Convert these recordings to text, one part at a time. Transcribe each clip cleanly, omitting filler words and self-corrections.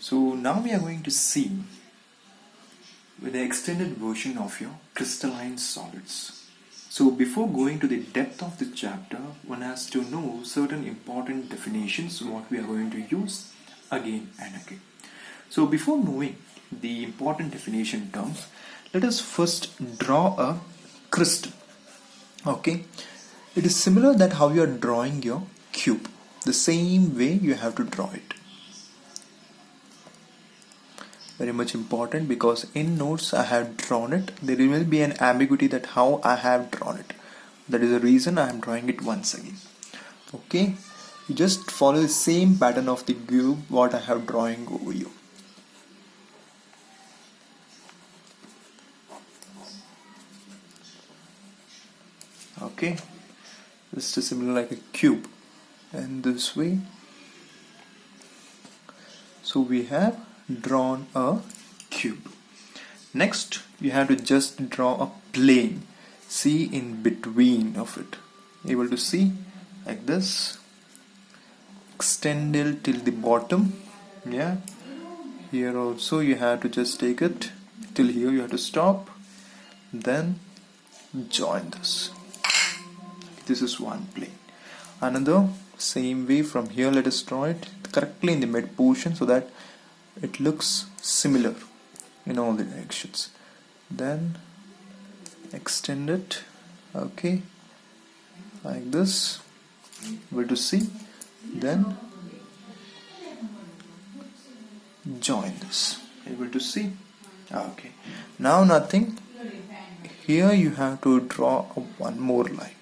So now we are going to see with the extended version of your crystalline solids. So before going to the depth of the chapter, one has to know certain important definitions what we are going to use again and again. So before knowing the important definition terms, let us first draw a crystal. Okay, it is similar that how you are drawing your cube. The same way you have to draw it. Very much important, because in notes I have drawn it. There will be an ambiguity that how I have drawn it. That is the reason I am drawing it once again. Okay, you just follow the same pattern of the cube what I have drawing over you. Okay, just similar like a cube, and this way. So we have drawn a cube. Next you have to just draw a plane. See in between of it. Able to see like this. Extend it till the bottom. Yeah. Here also you have to just take it till here. You have to stop. Then join this. This is one plane. Another same way from here. Let us draw it correctly in the mid portion so that it looks similar in all the directions. Then extend it, okay, like this. Able to see. Then join this. Able to see. Okay. Now nothing. Here you have to draw one more line.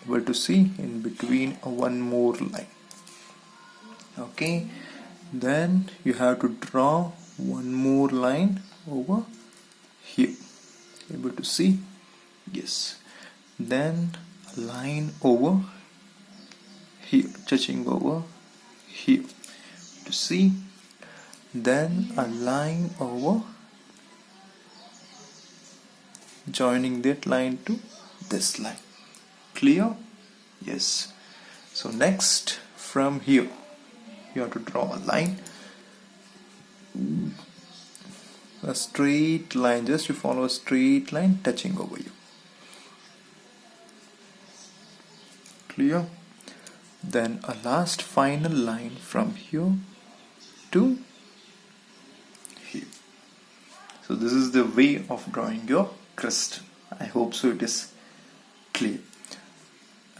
Able to see in between one more line. Okay. Then you have to draw one more line over here. Able to see? Yes. Then a line over here, touching over here. To see? Then a line over, joining that line to this line. Clear? Yes. So next, from here you have to draw a line, a straight line. Just to follow a straight line touching over you. Clear? Then a last final line from here to here. So this is the way of drawing your crystal. I hope so it is clear.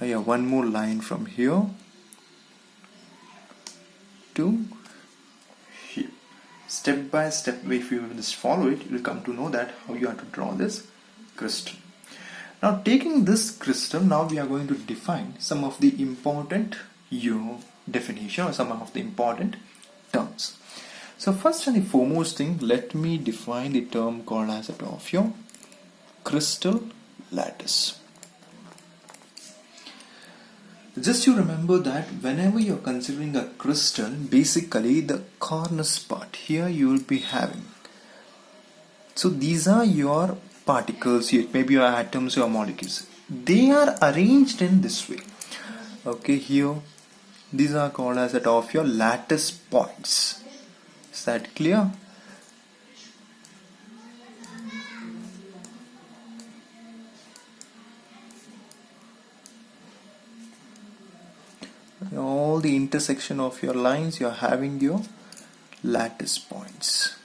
Yeah, one more line from here to here. Step by step, if you just follow it, you will come to know that how you have to draw this crystal. Now taking this crystal, now we are going to define some of the important definition or some of the important terms. So first and the foremost thing, let me define the term called as of your crystal lattice. Just you remember that whenever you're considering a crystal, basically the corners part here you will be having. So these are your particles, maybe your atoms or molecules. They are arranged in this way. Okay, here these are called as of your lattice points. Is that clear? All the intersection of your lines, you are having your lattice points.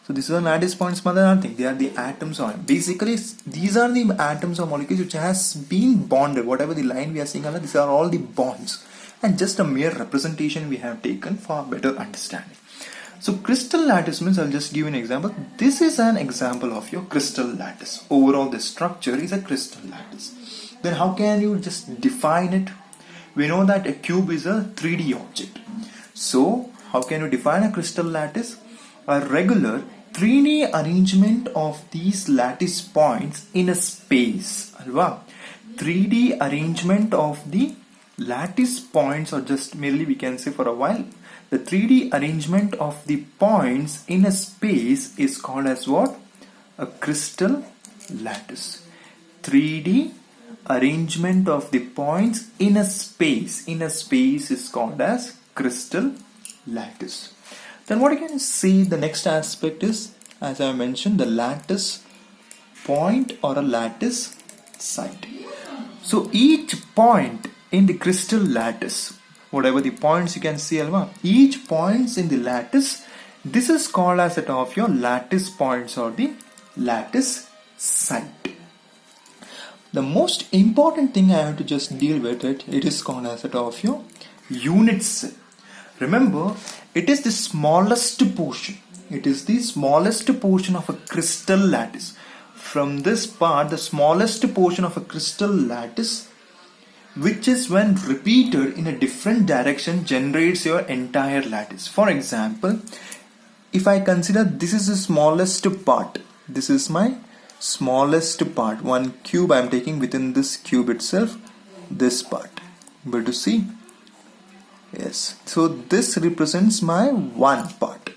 So these are lattice points, but nothing. They are the atoms or basically these are the atoms or molecules which has been bonded. Whatever the line we are seeing, these are all the bonds, and just a mere representation we have taken for better understanding. So crystal lattice means, I'll just give an example. This is an example of your crystal lattice. Overall, the structure is a crystal lattice. Then how can you just define it? We know that a cube is a 3D object. So how can you define a crystal lattice? A regular 3D arrangement of these lattice points in a space. 3D arrangement of the lattice points, or just merely we can say for a while, the 3D arrangement of the points in a space is called as what? A crystal lattice. 3D arrangement of the points in a space is called as crystal lattice. Then what you can see, the next aspect is, as I mentioned, the lattice point or a lattice site. So each point in the crystal lattice, whatever the points you can see, alva, each points in the lattice, this is called as that of your lattice points or the lattice site. The most important thing I have to just deal with it is called as that of your unit cell. Remember, it is the smallest portion. It is the smallest portion of a crystal lattice. From this part, the smallest portion of a crystal lattice, which is when repeated in a different direction, generates your entire lattice. For example, if I consider this is the smallest part, this is my smallest part, one cube I am taking within this cube itself, this part. Able to see? Yes. So this represents my one part.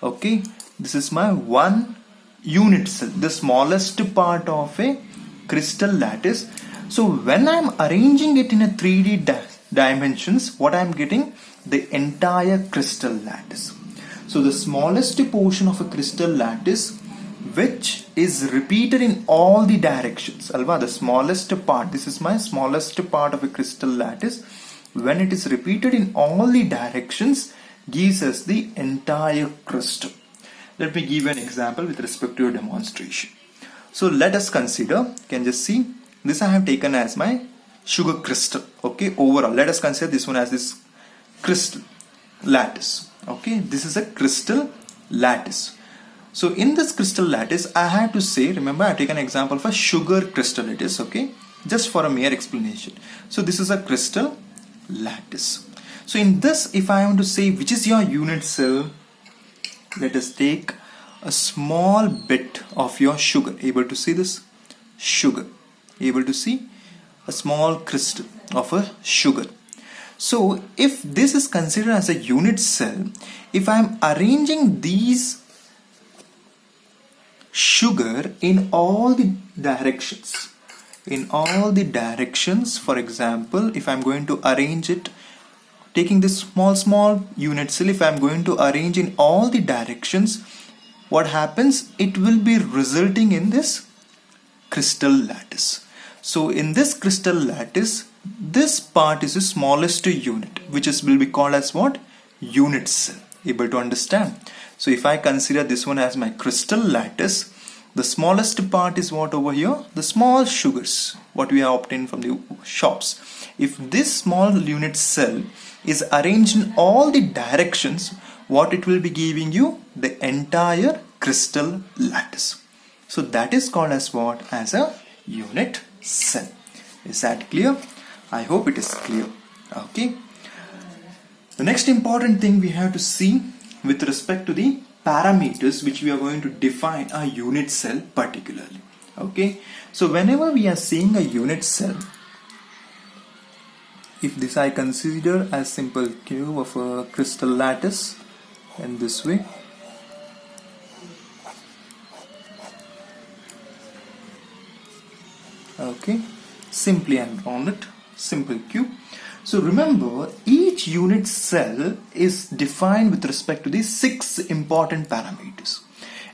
Okay. This is my one unit cell, the smallest part of a crystal lattice. So when I am arranging it in a 3D dimensions, what I am getting? The entire crystal lattice. So the smallest portion of a crystal lattice, which is repeated in all the directions. Alva, the smallest part, this is my smallest part of a crystal lattice. When it is repeated in all the directions, gives us the entire crystal. Let me give you an example with respect to your demonstration. So let us consider, you can just see, this I have taken as my sugar crystal. Okay, overall, let us consider this one as this crystal lattice. Okay, this is a crystal lattice. So in this crystal lattice, I have to say, remember I have taken an example of a sugar crystal it is, okay, just for a mere explanation. So this is a crystal lattice. So in this, if I want to say which is your unit cell, let us take a small bit of your sugar. Able to see this? Sugar. Able to see? A small crystal of a sugar. So if this is considered as a unit cell, if I am arranging these sugar in all the directions, for example, if I am going to arrange it, taking this small unit cell, if I am going to arrange in all the directions, what happens? It will be resulting in this crystal lattice. So in this crystal lattice, this part is the smallest unit, which will be called as what? Unit cell. Able to understand? So if I consider this one as my crystal lattice, the smallest part is what over here? The small sugars, what we have obtained from the shops. If this small unit cell is arranged in all the directions, what it will be giving you? The entire crystal lattice. So that is called as what? As a unit cell. Is that clear? I hope it is clear. Okay. The next important thing we have to see with respect to the parameters which we are going to define a unit cell particularly. Okay. So whenever we are seeing a unit cell, if this I consider as simple cube of a crystal lattice in this way, okay, simply and drawn it, simple cube. So remember, each unit cell is defined with respect to the 6 important parameters,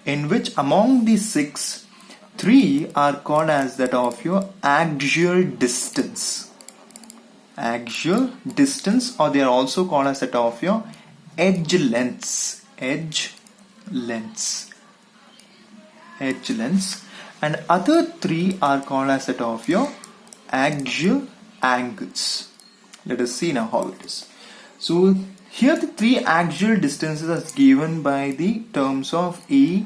in which among the 6, 3 are called as that of your axial distance. Axial distance, or they are also called as that of your edge lengths. Edge lengths. Edge lengths. And other 3 are called as that of your axial angles. Let us see now how it is. So here the 3 axial distances are given by the terms of A,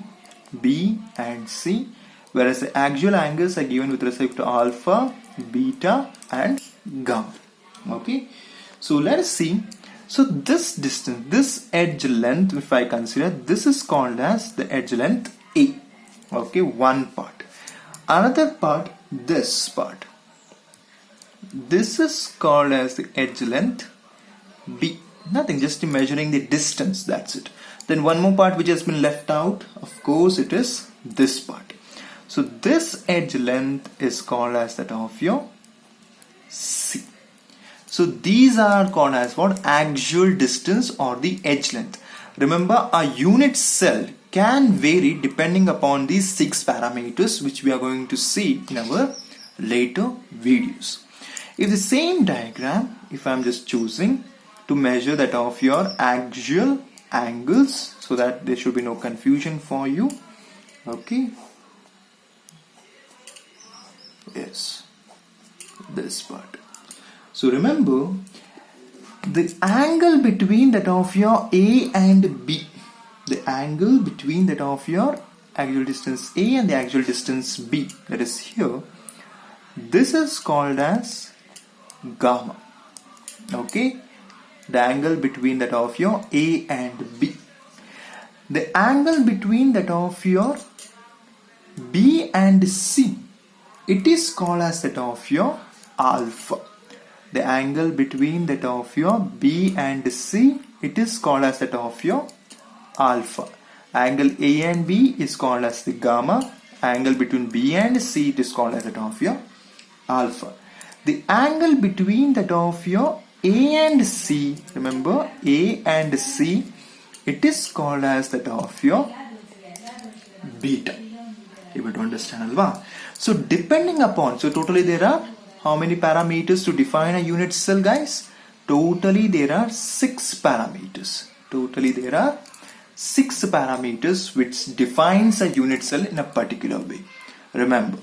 B and C, whereas the axial angles are given with respect to alpha, beta and gamma. Okay, so let us see. So this distance, this edge length, if I consider, this is called as the edge length A. Okay, one part. Another part, this part, this is called as the edge length B. Nothing, just measuring the distance, that's it. Then one more part which has been left out, of course it is this part. So this edge length is called as that of your C. So these are called as what? Axial distance or the edge length. Remember, a unit cell can vary depending upon these 6 parameters, which we are going to see in our later videos. If the same diagram, if I'm just choosing to measure that of your axial angles, so that there should be no confusion for you. Okay. Yes. This part. So remember, the angle between that of your A and B, the angle between that of your axial distance A and the axial distance B, that is here, this is called as gamma. Okay, the angle between that of your A and B. The angle between that of your B and C, it is called as that of your alpha. The angle between that of your B and C, it is called as that of your alpha. Angle A and B is called as the gamma. Angle between B and C, it is called as that of your alpha. The angle between that of your A and C, remember A and C, it is called as that of your beta. Able to understand, alva? So depending upon, so totally there are how many parameters to define a unit cell, guys? Totally there are 6 parameters. Totally there are 6 parameters which defines a unit cell in a particular way. Remember,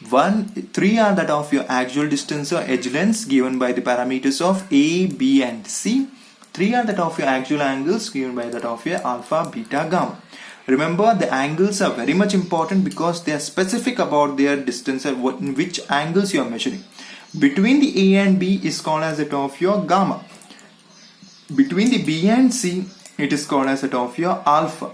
3 are that of your axial distance or edge lengths given by the parameters of A, B and C. 3 are that of your axial angles given by that of your alpha, beta, gamma. Remember, the angles are very much important because they are specific about their distance and in which angles you are measuring. Between the A and B is called as that of your gamma. Between the B and C, it is called as that of your alpha.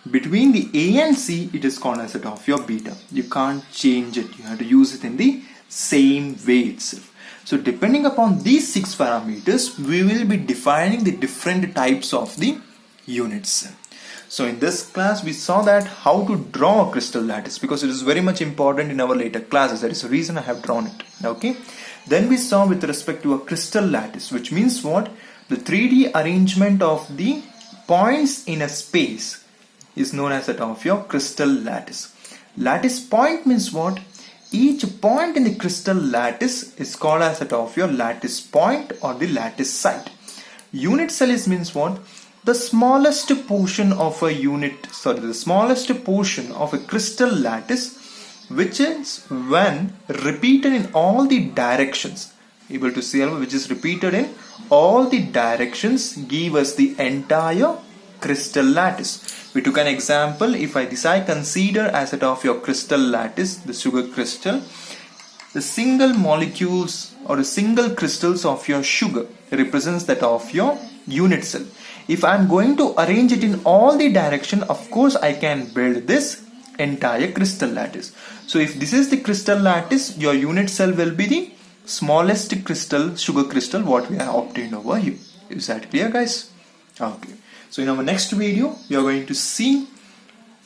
Between the A and C, it is called as that of your beta. You can't change it. You have to use it in the same way itself. So depending upon these 6 parameters, we will be defining the different types of the unit cell. So in this class, we saw that how to draw a crystal lattice, because it is very much important in our later classes. That is the reason I have drawn it. Okay. Then we saw with respect to a crystal lattice, which means what? The 3D arrangement of the points in a space is known as that of your crystal lattice. Lattice point means what? Each point in the crystal lattice is called as that of your lattice point or the lattice site. Unit cell is means what? The smallest portion of a the smallest portion of a crystal lattice, which is when repeated in all the directions. Able to see, which is repeated in all the directions, give us the entire crystal lattice. We took an example. If I consider as that of your crystal lattice, the sugar crystal, the single molecules or the single crystals of your sugar represents that of your unit cell. If I am going to arrange it in all the direction, of course I can build this entire crystal lattice. So if this is the crystal lattice, your unit cell will be the smallest crystal, sugar crystal, what we have obtained over here. Is that clear, guys? Okay. So in our next video, we are going to see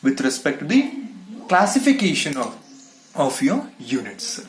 with respect to the classification of your unit cell.